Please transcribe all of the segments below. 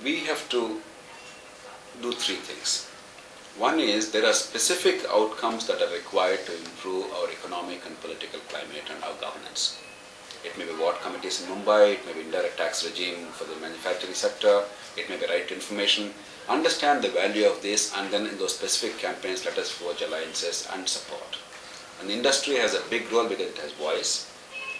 we have to do three things. One is there are specific outcomes that are required to improve our economic and political climate and our governance. It may be ward committees in Mumbai, it may be indirect tax regime for the manufacturing sector, it may be right to information. Understand the value of this, and then in those specific campaigns let us forge alliances and support. And the industry has a big role because it has voice,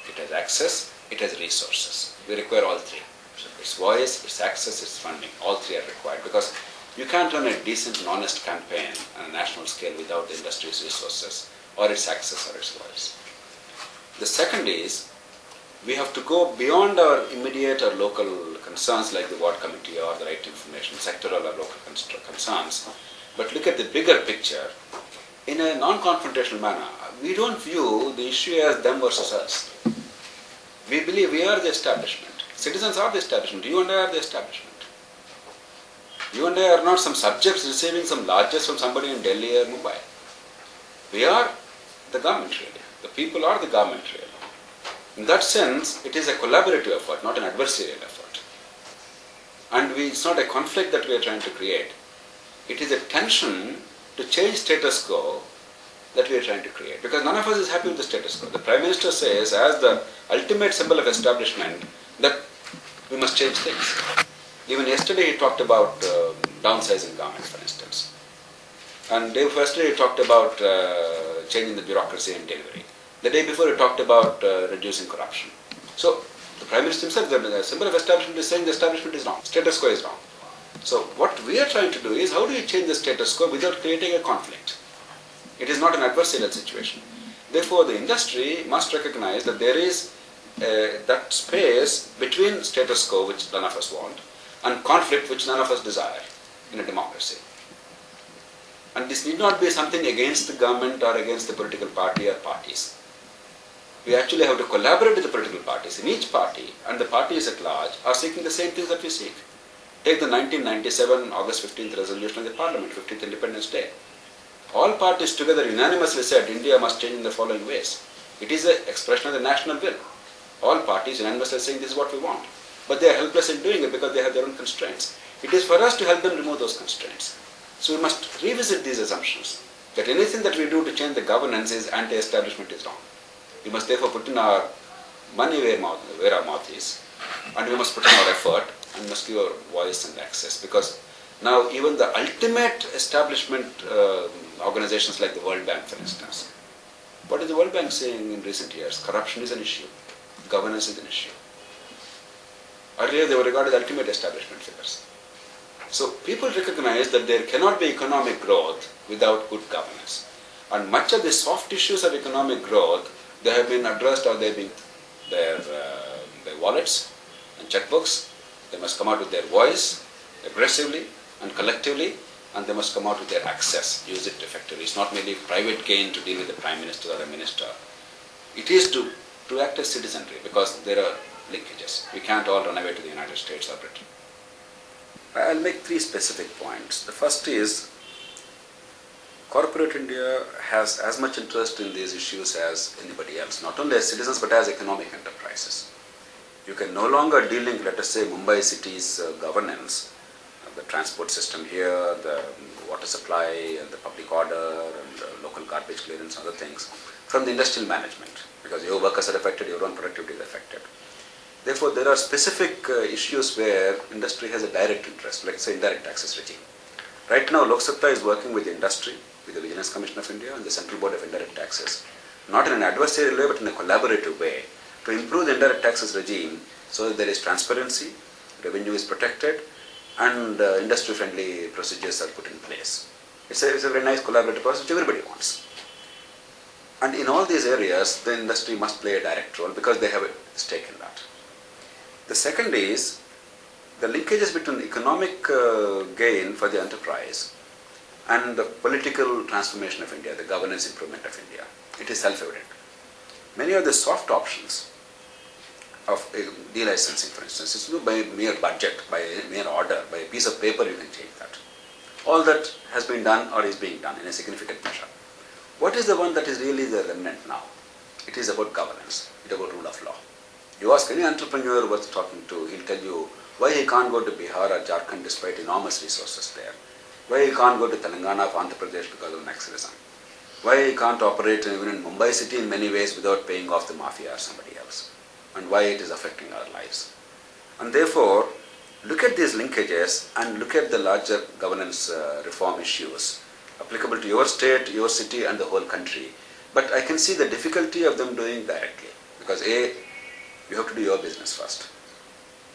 it has access, it has resources. We require all three. So its voice, its access, its funding, all three are required, because you can't run a decent and honest campaign on a national scale without the industry's resources or its access or its voice. The second is, we have to go beyond our immediate or local concerns like the ward committee or the right to information, sectoral or local concerns, but look at the bigger picture in a non-confrontational manner. We don't view the issue as them versus us. We believe we are the establishment. Citizens are the establishment. You and I are the establishment. You and I are not some subjects receiving some largesse from somebody in Delhi or Mumbai. We are the government really. The people are the government really. In that sense, it is a collaborative effort, not an adversarial effort. And it's not a conflict that we are trying to create. It is a tension to change status quo that we are trying to create. Because none of us is happy with the status quo. The Prime Minister says, as the ultimate symbol of establishment, that we must change things. Even yesterday he talked about downsizing government, for instance. And day yesterday he talked about changing the bureaucracy and delivery. The day before he talked about reducing corruption. So the Prime Minister himself, the symbol of establishment is saying the establishment is wrong, status quo is wrong. So what we are trying to do is, how do you change the status quo without creating a conflict? It is not an adversarial situation. Therefore the industry must recognize that there is that space between status quo, which none of us want, and conflict, which none of us desire in a democracy. And this need not be something against the government or against the political party or parties. We actually have to collaborate with the political parties. In each party, and the parties at large, are seeking the same things that we seek. Take the 1997 August 15th resolution of the Parliament, 15th Independence Day. All parties together unanimously said India must change in the following ways. It is an expression of the national will. All parties unanimously saying this is what we want. But they are helpless in doing it because they have their own constraints. It is for us to help them remove those constraints. So we must revisit these assumptions, that anything that we do to change the governance is anti-establishment is wrong. We must therefore put in our money where our mouth is, and we must put in our effort and must give our voice and access. Because now even the ultimate establishment organizations like the World Bank, for instance, what is the World Bank saying in recent years? Corruption is an issue, governance is an issue. Earlier they were regarded as ultimate establishment figures. So people recognize that there cannot be economic growth without good governance. And much of the soft issues of economic growth, they have been addressed, or they've been their wallets and checkbooks. They must come out with their voice aggressively and collectively, and they must come out with their access, use it effectively. It's not merely private gain to deal with the Prime Minister or a minister. It is to act as citizenry, because there are linkages. We can't all run away to the United States or Britain. I'll make three specific points. The first is, corporate India has as much interest in these issues as anybody else, not only as citizens but as economic enterprises. You can no longer delink, let us say, Mumbai city's governance, the transport system here, the water supply and the public order and the local garbage clearance and other things, from the industrial management, because your workers are affected, your own productivity is affected. Therefore, there are specific issues where industry has a direct interest, like say indirect taxes regime. Right now, Lok Sabha is working with the industry, with the Vigilance Commission of India and the Central Board of Indirect Taxes, not in an adversarial way but in a collaborative way, to improve the indirect taxes regime so that there is transparency, revenue is protected, and industry-friendly procedures are put in place. It's a very nice collaborative process which everybody wants. And in all these areas, the industry must play a direct role because they have a stake in that. The second is the linkages between economic gain for the enterprise and the political transformation of India, the governance improvement of India. It is self-evident. Many of the soft options of delicensing, for instance, it's not by mere budget, by mere order, by a piece of paper you can change that. All that has been done or is being done in a significant measure. What is the one that is really the remnant now? It is about governance. It is about rule of law. You ask any entrepreneur worth talking to, he'll tell you Why he can't go to Bihar or Jharkhand despite enormous resources there? Why he can't go to Telangana or Andhra Pradesh because of Naxalism? Why he can't operate even in Mumbai city in many ways without paying off the mafia or somebody else? And why it is affecting our lives? And therefore, look at these linkages and look at the larger governance reform issues applicable to your state, your city and the whole country. But I can see the difficulty of them doing directly. Because A, you have to do your business first.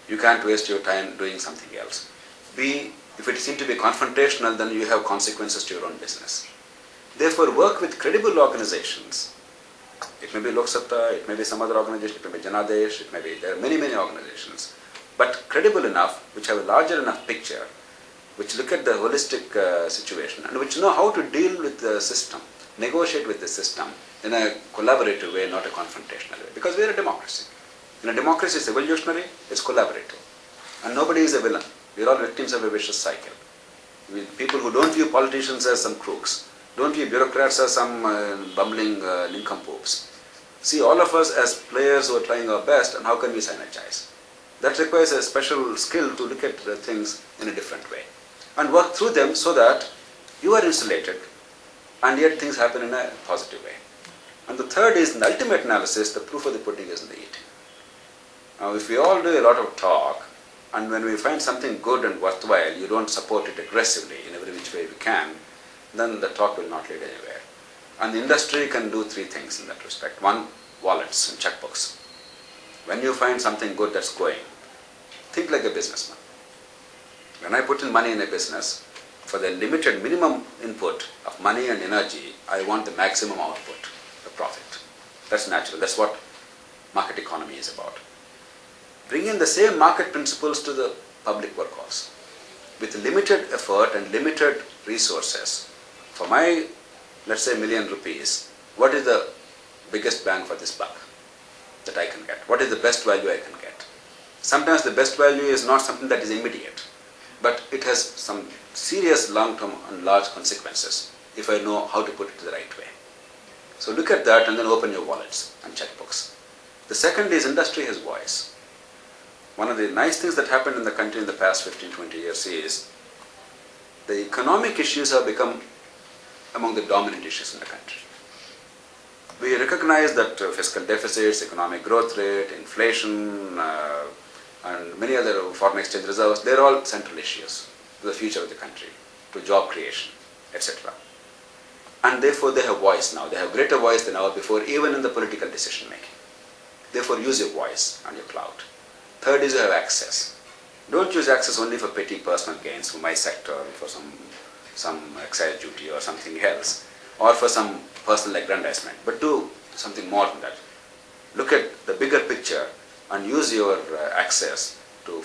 You can't waste your time doing something else. B, if it seems to be confrontational, then you have consequences to your own business. Therefore, work with credible organizations. It may be Lok Satta, it may be some other organization, it may be Janadesh, it may be, there are many, many organizations. But credible enough, which have a larger enough picture, which look at the holistic situation and which know how to deal with the system, negotiate with the system in a collaborative way, not a confrontational way. Because we are a democracy. In a democracy, it's evolutionary, it's collaborative. And nobody is a villain. We are all victims of a vicious cycle. People who don't view politicians as some crooks, don't view bureaucrats as some bumbling nincompoops. See all of us as players who are trying our best, and how can we synergize? That requires a special skill to look at things in a different way and work through them so that you are insulated and yet things happen in a positive way. And the third is, in the ultimate analysis, the proof of the pudding is in the eating. Now, if we all do a lot of talk, and when we find something good and worthwhile, you don't support it aggressively in every which way we can, then the talk will not lead anywhere. And the industry can do three things in that respect. One, wallets and checkbooks. When you find something good that's going, think like a businessman. When I put in money in a business, for the limited minimum input of money and energy, I want the maximum output, the profit. That's natural. That's what market economy is about. Bring in the same market principles to the public workforce. With limited effort and limited resources, for my, let's say, million rupees, what is the biggest bang for this buck that I can get? What is the best value I can get? Sometimes the best value is not something that is immediate, but it has some serious long-term and large consequences if I know how to put it the right way. So look at that and then open your wallets and checkbooks. The second is, industry has voice. One of the nice things that happened in the country in the past 15-20 years is the economic issues have become among the dominant issues in the country. We recognize that fiscal deficits, economic growth rate, inflation, and many other foreign exchange reserves, they're all central issues to the future of the country, to job creation, etc. And therefore they have voice now. They have greater voice than ever before, even in the political decision making. Therefore use your voice and your clout. Third is, you have access. Don't use access only for petty personal gains for my sector, for some excise duty or something else, or for some personal aggrandizement, but do something more than that. Look at the bigger picture and use your access